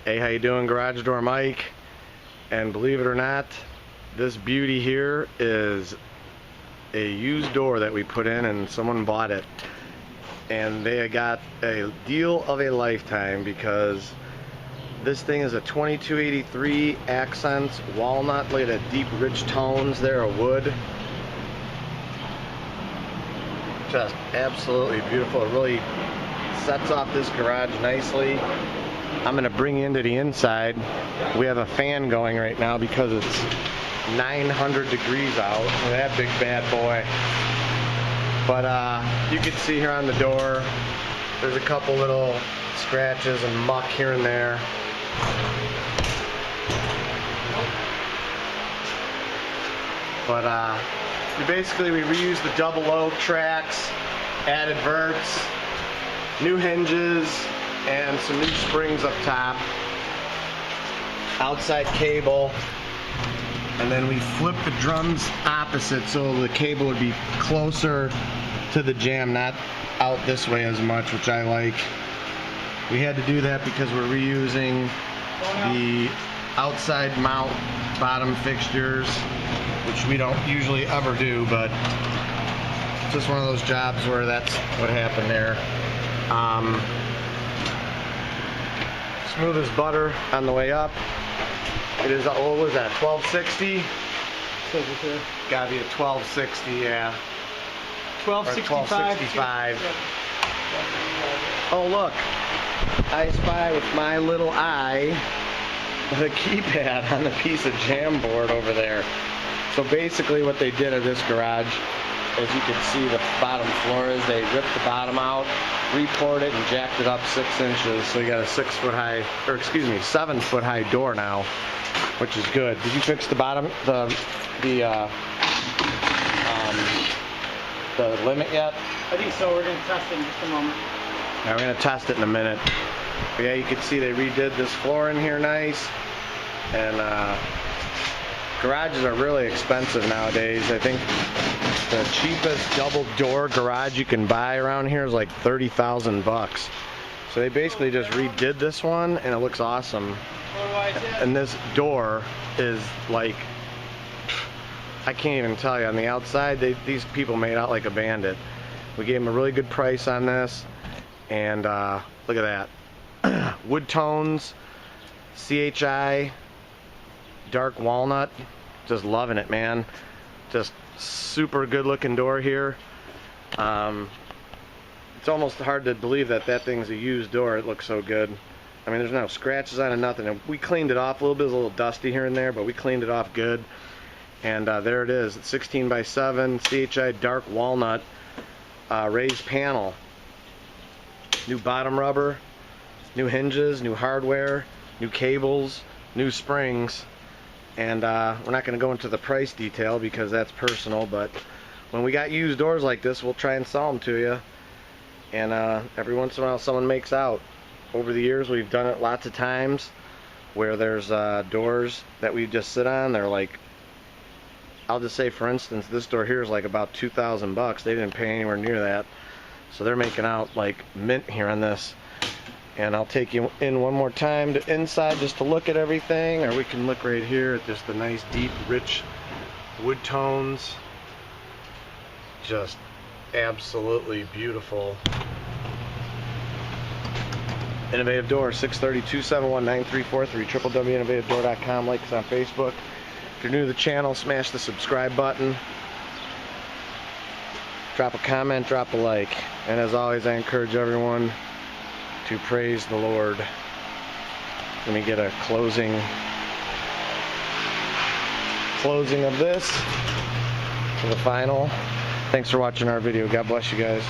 Hey, how you doing? Garage Door Mike. And believe it or not, this beauty here is a used door that we put in and someone bought it. And they got a deal of a lifetime because this thing is a 2283 accents walnut, look at the deep rich tones there of wood. Just absolutely beautiful. It really sets off this garage nicely. I'm going to bring you into the inside. We have a fan going right now because it's 900 degrees out. Look at that big bad boy. But you can see here on the door, there's a couple little scratches and muck here and there. But we reused the double oak tracks, added verts, new hinges, and some new springs up top, outside cable, and then we flipped the drums opposite so the cable would be closer to the jamb, not out this way as much, which I like. We had to do that because we're reusing the outside mount bottom fixtures, which we don't usually ever do, but it's just one of those jobs where that's what happened there. Smooth as butter on the way up. It is, what was that, 1260? Gotta be a 1260, yeah. 1265. Oh look, I spy with my little eye the keypad on the piece of jam board over there. So basically what they did at this garage, as you can see the bottom floor is, they ripped the bottom out, re-poured it, and jacked it up 6 inches. So you got a 7 foot high door now, which is good. Did you fix the bottom, the limit yet? I think so. We're going to test it in just a moment. Yeah, we're going to test it in a minute. But yeah, you can see they redid this floor in here nice. And garages are really expensive nowadays. I think the cheapest double door garage you can buy around here is like 30,000 bucks. So they basically just redid this one and it looks awesome. And this door is like, I can't even tell you. On the outside, these people made out like a bandit. We gave them a really good price on this, and look at that. Woodtones, CHI, dark walnut. Just loving it, man. Just super good looking door here. It's almost hard to believe that that thing's a used door. It looks so good. I mean, there's no scratches on it, nothing. We cleaned it off a little bit. It was a little dusty here and there, but we cleaned it off good. And there it is. It's 16x7 CHI dark walnut raised panel. New bottom rubber, new hinges, new hardware, new cables, new springs. And we're not going to go into the price detail because that's personal, but when we got used doors like this, we'll try and sell them to you. And every once in a while someone makes out. Over the years we've done it lots of times where there's doors that we just sit on. They're like, I'll just say for instance, this door here is like about 2,000 bucks. They didn't pay anywhere near that. So they're making out like mint here on this. And I'll take you in one more time to inside just to look at everything, or we can look right here at just the nice deep rich wood tones. Just absolutely beautiful. Innovative Door, 630-271-9343, www.innovativedoor.com. Like us on Facebook. If you're new to the channel, smash the subscribe button. Drop a comment, drop a like. And as always, I encourage everyone to praise the Lord. Let me get a closing of this for the final. Thanks for watching our video. God bless you guys.